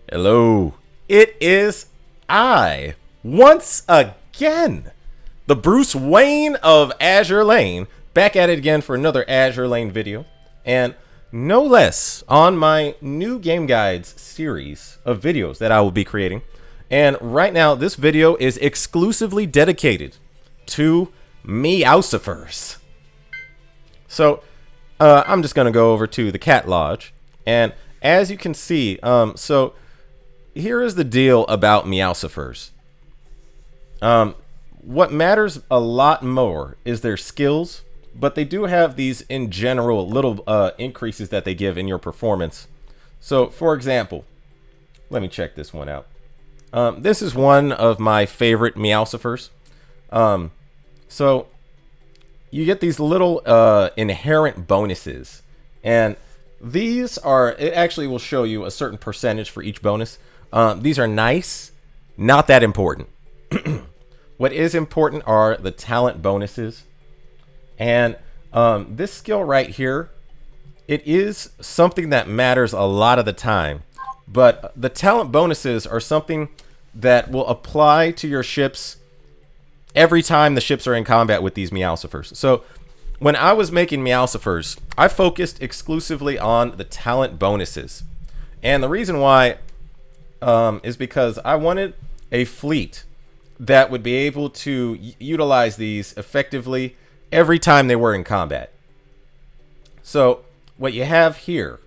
Hello. It is I, once again, the Bruce Wayne of Azur Lane, back at it again for another Azur Lane video, and no less on my new game guides series of videos that I will be creating. And right now, this video is exclusively dedicated to Meowcifers. So, I'm just going to go over to the Cat Lodge, and as you can see, here is the deal about Meowcifers. What matters a lot more is their skills, but they do have these, in general, little increases that they give in your performance. So, for example, let me check this one out. This is one of my favorite Meowcifers. So, you get these little inherent bonuses, and these are, it actually will show you a certain percentage for each bonus. These are nice, not that important. What is important are the talent bonuses. And this skill right here, it is something that matters a lot of the time. But the talent bonuses are something that will apply to your ships every time the ships are in combat with these Meowcifers. So when I was making Meowcifers, I focused exclusively on the talent bonuses. And the reason why is because I wanted a fleet that would be able to utilize these effectively every time they were in combat. So what you have here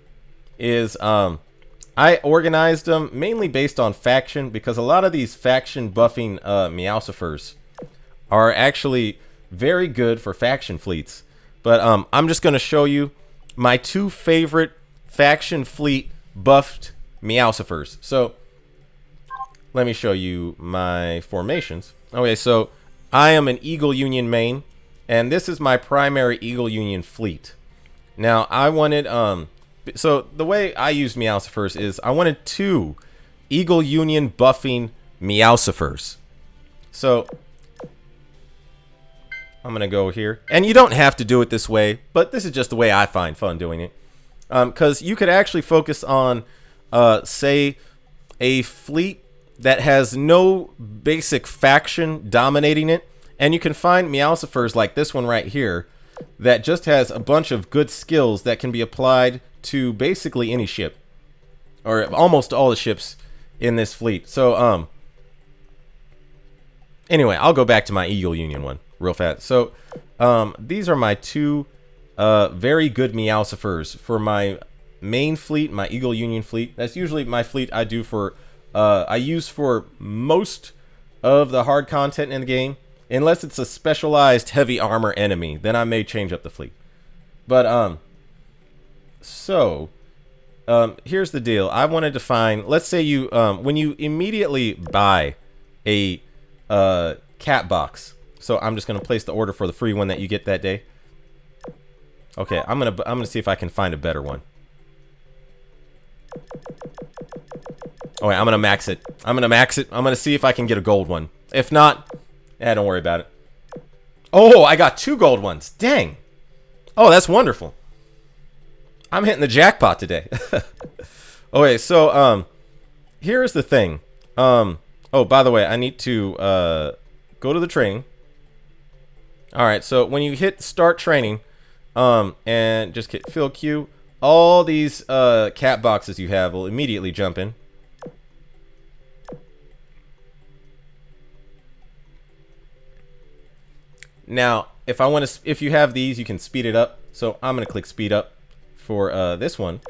is I organized them mainly based on faction, because a lot of these faction buffing Meowcifers are actually very good for faction fleets. But I'm just going to show you my two favorite faction fleet buffed Meowcifers. So let me show you my formations. Okay, so I am an Eagle Union main, and this is my primary Eagle Union fleet. Now, I wanted, so the way I used Meowcifers is I wanted two Eagle Union buffing Meowcifers. So I'm going to go here, and you don't have to do it this way, but this is just the way I find fun doing it. Because you could actually focus on, say, a fleet that has no basic faction dominating it, and you can find Meowcifers like this one right here that just has a bunch of good skills that can be applied to basically any ship, or almost all the ships in this fleet. So anyway, I'll go back to my Eagle Union one real fast. So these are my two very good Meowcifers for my main fleet, my Eagle Union fleet. That's usually my fleet I do for I use for most of the hard content in the game, unless it's a specialized heavy armor enemy, then I may change up the fleet. But here's the deal. I wanted to find, let's say you when you immediately buy a cat box. So I'm just gonna place the order for the free one that you get that day. Okay, I'm gonna see if I can find a better one. Oh wait, I'm gonna max it. I'm gonna see if I can get a gold one. If not, don't worry about it. Oh, I got two gold ones. Dang. Oh, that's wonderful. I'm hitting the jackpot today. Okay, so here's the thing. Oh, by the way, I need to go to the training. All right, so when you hit start training, and just hit fill queue, all these cat boxes you have will immediately jump in. Now, if you have these, you can speed it up. So I'm gonna click speed up for this one,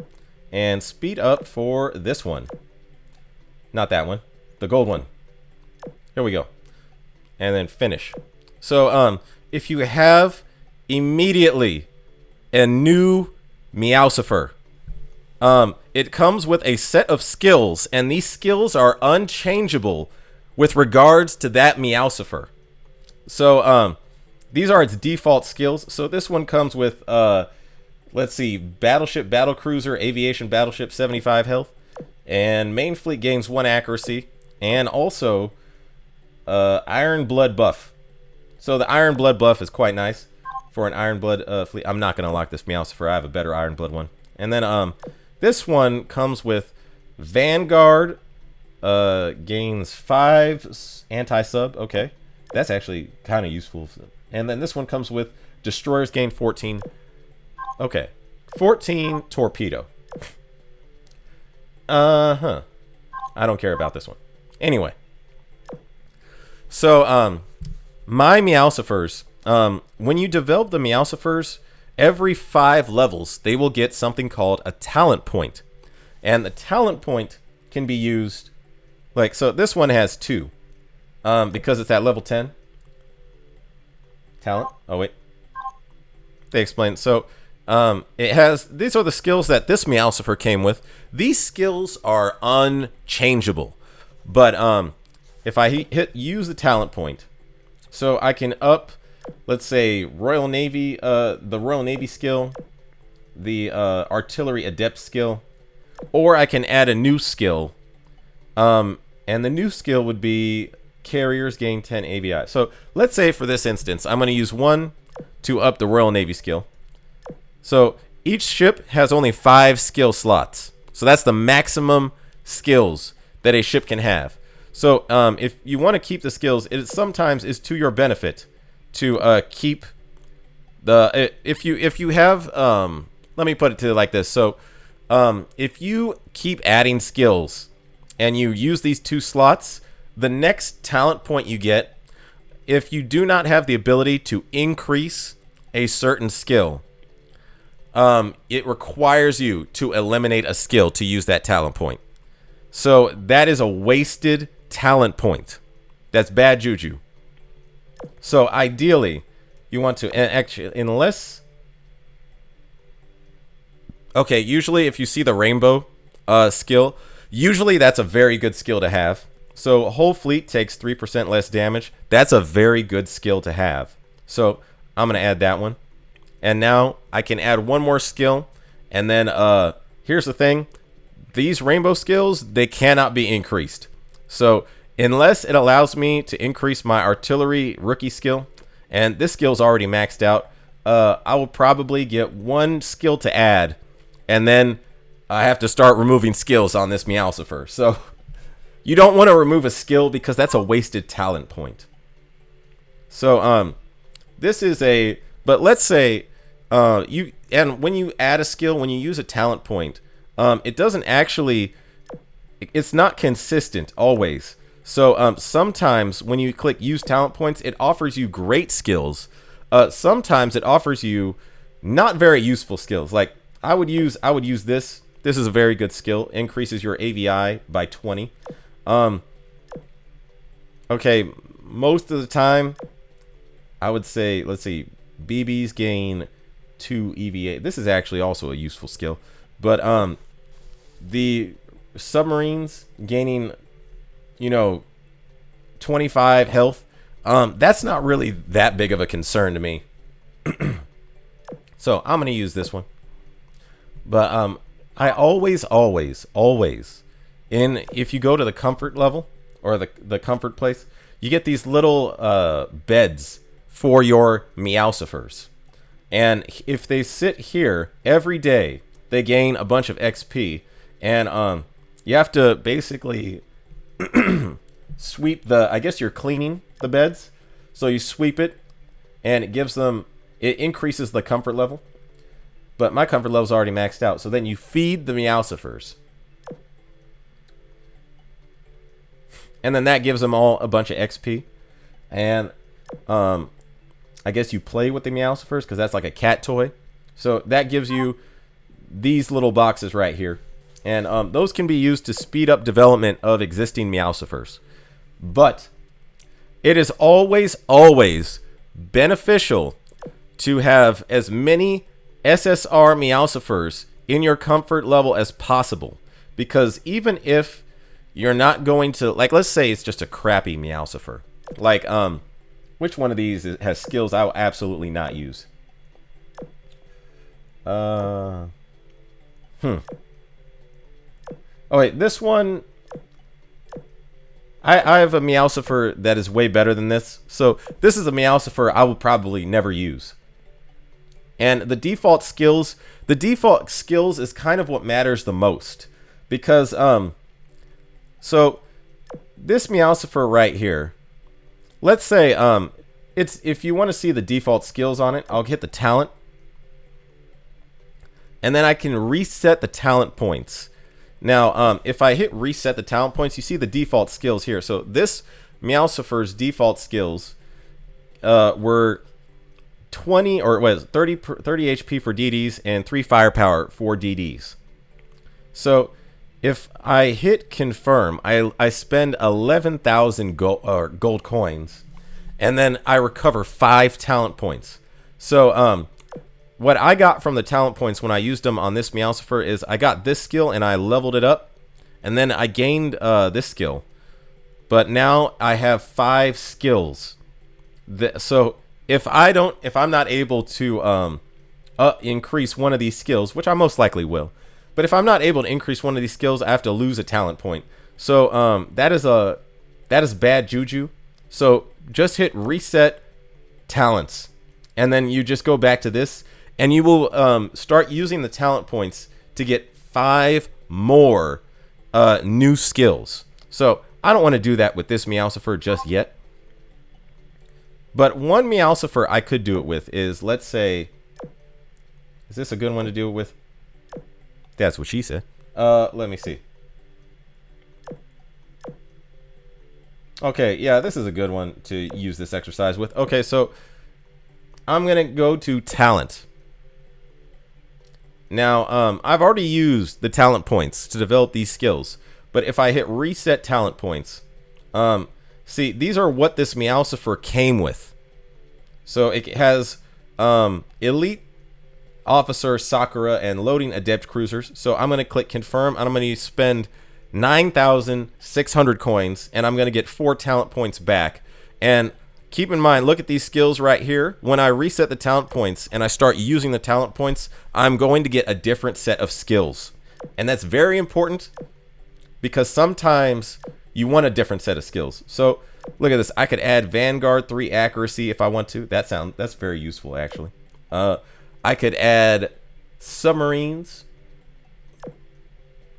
and speed up for this one. Not that one, the gold one. Here we go, and then finish. So if you have immediately a new Meowcifer, it comes with a set of skills, and these skills are unchangeable with regards to that Meowcifer. So these are its default skills. So this one comes with, let's see, Battleship, Battlecruiser, Aviation, Battleship, 75 health. And Main Fleet gains 1 accuracy. And also, Iron Blood buff. So the Iron Blood buff is quite nice for an Iron Blood fleet. I'm not going to lock this Meowcifer. I have a better Iron Blood one. And then this one comes with Vanguard gains 5 anti-sub. Okay, that's actually kind of useful. And then this one comes with destroyers gain 14. Okay, 14 torpedo. I don't care about this one. Anyway, so my Meowcifers, when you develop the Meowcifers, every 5 levels they will get something called a talent point, and the talent point can be used like so. This one has 2 because it's at level 10. Talent. Oh wait, they explain. So it has, these are the skills that this Meowcifer came with. These skills are unchangeable, but if I use the talent point, so I can up, let's say Royal Navy, the Royal Navy skill, the Artillery Adept skill, or I can add a new skill, and the new skill would be Carriers gain 10 AVI. So let's say for this instance, I'm going to use 1 to up the Royal Navy skill. So each ship has only 5 skill slots. So that's the maximum skills that a ship can have. So if you want to keep the skills, it sometimes is to your benefit to keep the if you have let me put it to you like this. So if you keep adding skills and you use these 2 slots, the next talent point you get, if you do not have the ability to increase a certain skill, it requires you to eliminate a skill to use that talent point. So that is a wasted talent point. That's bad juju. So ideally, you want to, actually, unless, okay, usually if you see the rainbow skill, usually that's a very good skill to have. So whole fleet takes 3% less damage. That's a very good skill to have. So I'm going to add that one. And now I can add one more skill. And then here's the thing. These rainbow skills, they cannot be increased. So unless it allows me to increase my artillery rookie skill, and this skill's already maxed out, I will probably get 1 skill to add. And then I have to start removing skills on this Meowcifer. So you don't want to remove a skill because that's a wasted talent point. So this is a, but let's say and when you add a skill, when you use a talent point, it doesn't actually, it's not consistent always. So sometimes when you click use talent points, it offers you great skills. Sometimes it offers you not very useful skills. Like I would use this. This is a very good skill. Increases your AVI by 20. Okay, most of the time, I would say, let's see, BBs gain 2 EVA. This is actually also a useful skill. But the submarines gaining, 25 health, that's not really that big of a concern to me. So I'm going to use this one. But I always, if you go to the comfort level or the comfort place, you get these little beds for your Meowcifers. And if they sit here every day, they gain a bunch of XP. And you have to basically sweep I guess you're cleaning the beds. So you sweep it and it increases the comfort level. But my comfort level is already maxed out. So then you feed the Meowcifers. And then that gives them all a bunch of XP. And I guess you play with the Meowcifers because that's like a cat toy. So that gives you these little boxes right here. And those can be used to speed up development of existing Meowcifers. But it is always beneficial to have as many SSR Meowcifers in your comfort level as possible. Because even if you're not going to, like, let's say it's just a crappy Meowcifer. Like, which one of these has skills I will absolutely not use? Oh wait, this one, I have a Meowcifer that is way better than this. So this is a Meowcifer I will probably never use. And the default skills is kind of what matters the most. because so this Meowcifer right here, let's say it's, if you want to see the default skills on it, I'll hit the talent, and then I can reset the talent points. Now, if I hit reset the talent points, you see the default skills here. So this Meowcifer's default skills were 20, or was 30 HP for DDs and 3 firepower for DDs. So if I hit confirm, I spend 11,000 gold coins, and then I recover 5 talent points. So what I got from the talent points when I used them on this Meowcifer is I got this skill and I leveled it up, and then I gained this skill. But now I have 5 skills. So if I'm not able to increase one of these skills, which I most likely will, but if I'm not able to increase one of these skills, I have to lose a talent point. So that is bad juju. So just hit reset talents, and then you just go back to this, and you will start using the talent points to get 5 more new skills. So I don't want to do that with this Meowcifer just yet. But one Meowcifer I could do it with is, let's say, is this a good one to do it with? That's what she said. Let me see. Okay, yeah, this is a good one to use this exercise with. Okay, so I'm going to go to talent. Now, I've already used the talent points to develop these skills. But if I hit reset talent points, see, these are what this Meowcifer came with. So it has elite officer, Sakura, and loading adept cruisers. So I'm going to click confirm, and I'm going to spend 9,600 coins, and I'm going to get 4 talent points back. And keep in mind, look at these skills right here. When I reset the talent points and I start using the talent points, I'm going to get a different set of skills. And that's very important, because sometimes you want a different set of skills. So look at this. I could add Vanguard 3 accuracy if I want to. That's very useful, actually. I could add submarines,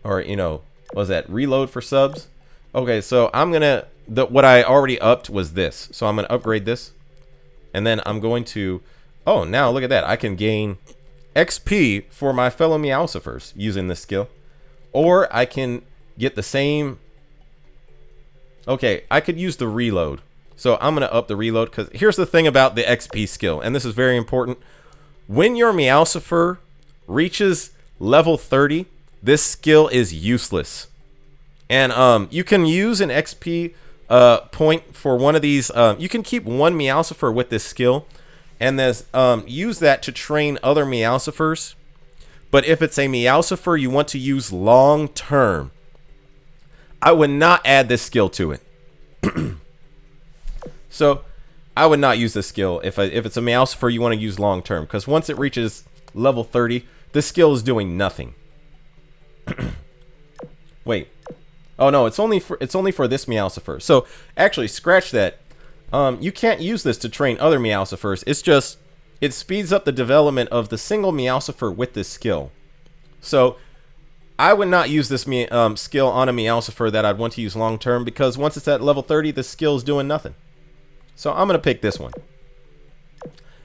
or, you know, what was that, reload for subs? Okay, so I'm gonna, what I already upped was this. So I'm gonna upgrade this, and then I'm going to, oh, now look at that. I can gain XP for my fellow Meowcifers using this skill. Or I can get the same. Okay, I could use the reload. So I'm going to up the reload, because here's the thing about the XP skill, and this is very important. When your Meowcifer reaches level 30, this skill is useless. And you can use an XP point for one of these. You can keep one Meowcifer with this skill, and use that to train other Meowcifers. But if it's a Meowcifer you want to use long term, I would not add this skill to it. So I would not use this skill if it's a Meowcifer you want to use long term, because once it reaches level 30, this skill is doing nothing. Wait. Oh no, it's only for this Meowcifer. So actually, scratch that. You can't use this to train other Meowcifers. It's just, it speeds up the development of the single Meowcifer with this skill. So I would not use this skill on a Meowcifer that I'd want to use long term, because once it's at level 30, the skill is doing nothing. So I'm going to pick this one.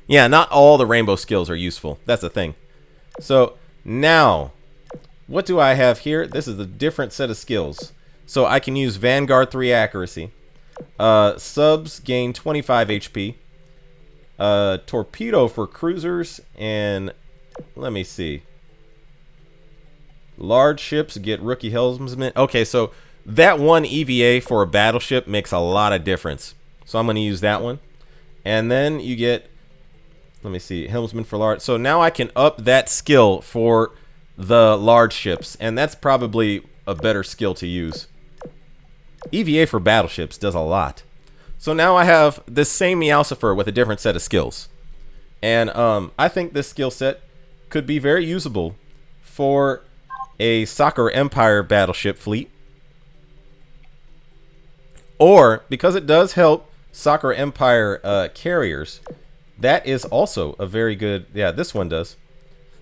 Yeah, not all the rainbow skills are useful. That's the thing. So now, what do I have here? This is a different set of skills. So I can use Vanguard 3 accuracy. Subs gain 25 HP. Torpedo for cruisers. And let me see. Large ships get rookie helmsman. Okay, so that one EVA for a battleship makes a lot of difference. So I'm going to use that one. And then you get, let me see, helmsman for large. So now I can up that skill for the large ships. And that's probably a better skill to use. EVA for battleships does a lot. So now I have this same Meowcifer with a different set of skills. And I think this skill set could be very usable for a Sakura Empire battleship fleet. Or, because it does help Sakura Empire carriers, that is also a very good, yeah, this one does.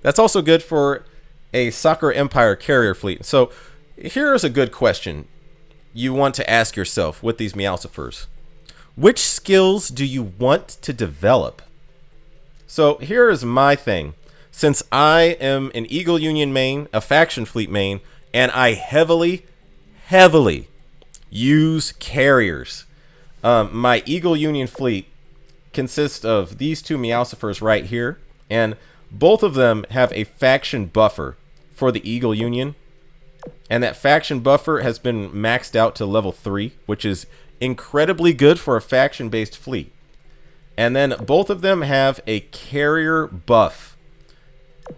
That's also good for a Sakura Empire carrier fleet. So here is a good question you want to ask yourself with these Meowcifers. Which skills do you want to develop? So here is my thing. Since I am an Eagle Union main, a faction fleet main, and I heavily use carriers. My Eagle Union fleet consists of these two Meowcifers right here, and both of them have a faction buffer for the Eagle Union. And that faction buffer has been maxed out to level 3, which is incredibly good for a faction-based fleet. And then both of them have a carrier buff.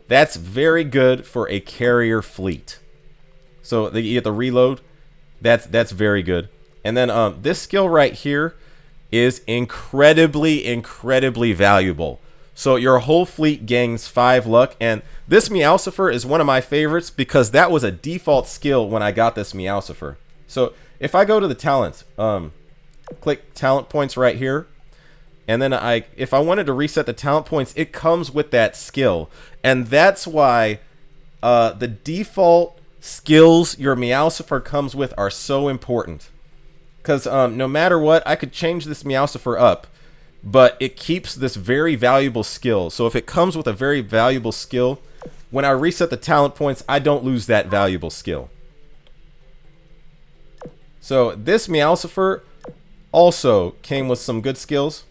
That's very good for a carrier fleet. So you get the reload. That's very good. And then this skill right here is incredibly valuable. So your whole fleet gains 5 luck, and this Meowcifer is one of my favorites because that was a default skill when I got this Meowcifer. So if I go to the talents, click talent points right here, and then if I wanted to reset the talent points, it comes with that skill. And that's why the default skills your Meowcifer comes with are so important. Because no matter what, I could change this Meowcifer up, but it keeps this very valuable skill. So if it comes with a very valuable skill, when I reset the talent points, I don't lose that valuable skill. So this Meowcifer also came with some good skills.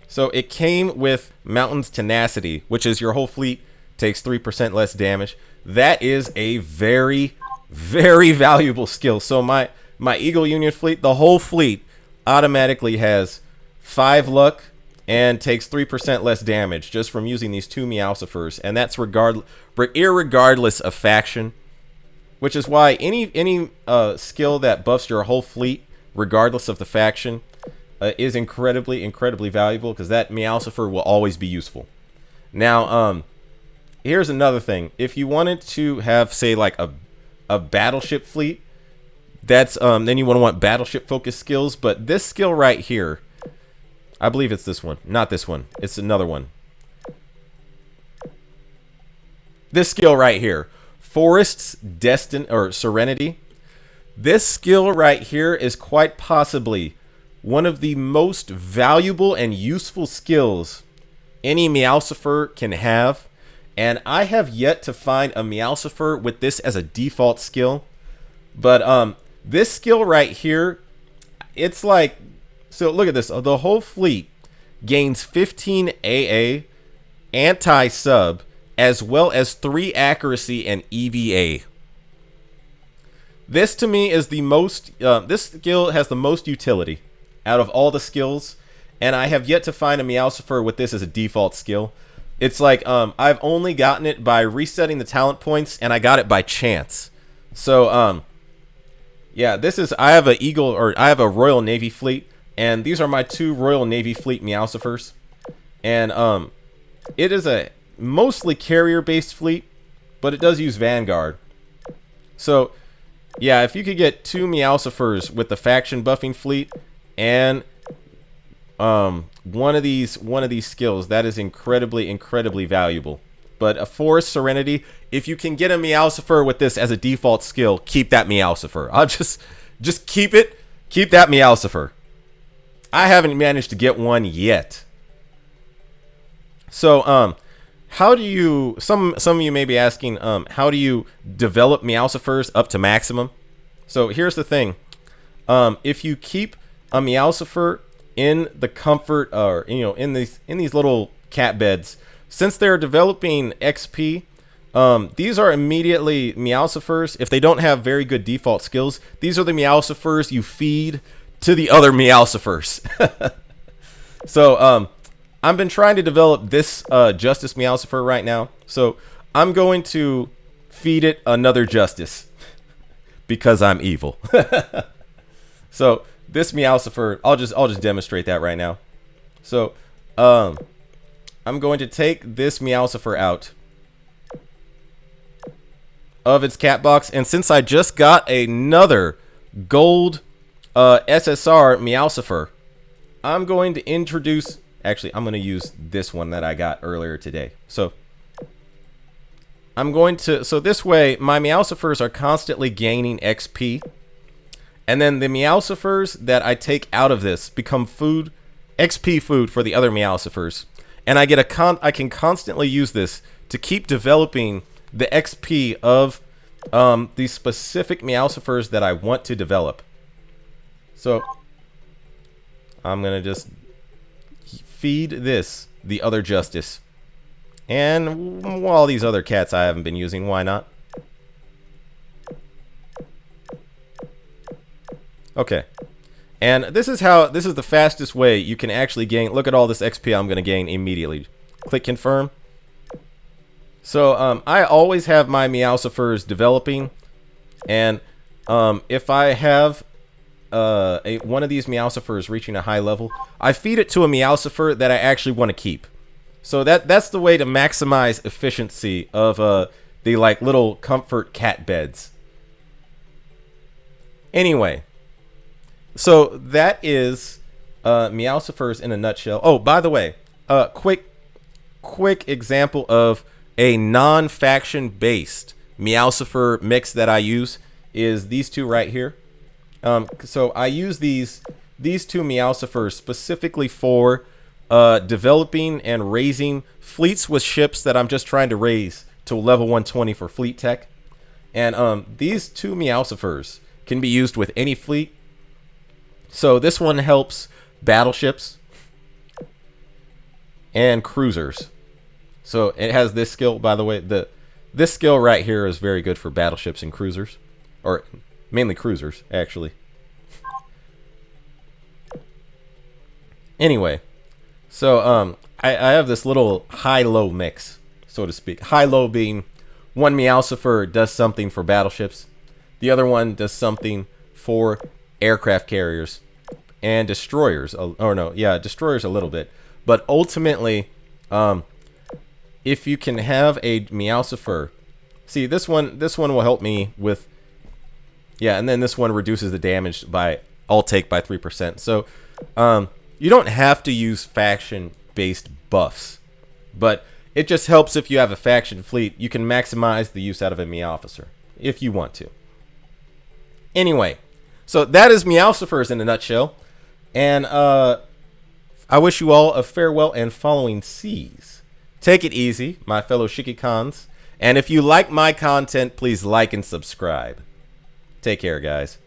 So it came with Mountain's Tenacity, which is your whole fleet takes 3% less damage. That is a very valuable skill. So my Eagle Union fleet, the whole fleet automatically has 5 luck and takes 3% less damage just from using these two Meowcifers, and that's irregardless of faction, which is why any skill that buffs your whole fleet regardless of the faction is incredibly valuable, because that Meowcifer will always be useful. Now here's another thing. If you wanted to have, say, like a battleship fleet, that's then you want battleship focused skills. But this skill right here, I believe it's this one, not this one, it's another one. This skill right here, Forest's Serenity. This skill right here is quite possibly one of the most valuable and useful skills any Meowcifer can have. And I have yet to find a Meowcifer with this as a default skill. But this skill right here, it's like, so look at this. The whole fleet gains 15 AA, anti-sub, as well as 3 accuracy and EVA. This to me is the most, this skill has the most utility out of all the skills. And I have yet to find a Meowcifer with this as a default skill. It's like, I've only gotten it by resetting the talent points, and I got it by chance. So, yeah, this is, I have a Royal Navy fleet, and these are my 2 Royal Navy fleet Meowcifers. And, it is a mostly carrier-based fleet, but it does use Vanguard. So, yeah, if you could get 2 Meowcifers with the faction buffing fleet, and one of these skills, that is incredibly valuable. But a Forest Serenity, if you can get a Meowcifer with this as a default skill, keep that Meowcifer. I'll just keep that Meowcifer. I haven't managed to get one yet. So how do you, some of you may be asking, how do you develop Meowcifers up to maximum? So here's the thing. If you keep a Meowcifer in the comfort, or in these little cat beds, since they're developing XP, these are immediately Meowcifers. If they don't have very good default skills, these are the Meowcifers you feed to the other Meowcifers. So I've been trying to develop this Justice Meowcifer right now, so I'm going to feed it another Justice because I'm evil. So this Meowcifer, I'll just demonstrate that right now. So I'm going to take this Meowcifer out of its cat box, and since I just got another gold SSR Meowcifer, I'm going to introduce, actually I'm going to use this one that I got earlier today. So I'm going to, so this way, my Meowcifers are constantly gaining XP. And then the Meowcifers that I take out of this become food, XP food for the other Meowcifers. And I get I can constantly use this to keep developing the XP of these specific Meowcifers that I want to develop. So I'm going to just feed this, the other Justice. And all these other cats I haven't been using, why not? Okay. And this is the fastest way you can actually gain. Look at all this XP I'm going to gain immediately. Click confirm. So I always have my Meowcifers developing. And if I have one of these Meowcifers reaching a high level, I feed it to a Meowcifer that I actually want to keep. So that's the way to maximize efficiency of the like little comfort cat beds. Anyway, so that is Meowcifers in a nutshell. Oh, by the way, quick example of a non-faction based Meowcifer mix that I use is these two right here. So I use these two Meowcifers specifically for developing and raising fleets with ships that I'm just trying to raise to level 120 for fleet tech. And these two Meowcifers can be used with any fleet. So this one helps battleships and cruisers. So it has this skill, by the way. This skill right here is very good for battleships and cruisers, or mainly cruisers, actually. Anyway, so I have this little high-low mix, so to speak. High-low being one Meowcifer does something for battleships, the other one does something for aircraft carriers and destroyers. Or no, yeah, destroyers a little bit. But ultimately, if you can have a Meowcifer, see this one will help me with, yeah, and then this one reduces the damage by all take by 3%. So you don't have to use faction-based buffs, but it just helps if you have a faction fleet. You can maximize the use out of a Meowfficer if you want to. Anyway, so that is Meowcifers in a nutshell, and I wish you all a farewell and following seas. Take it easy, my fellow Shikikons, and if you like my content, please like and subscribe. Take care, guys.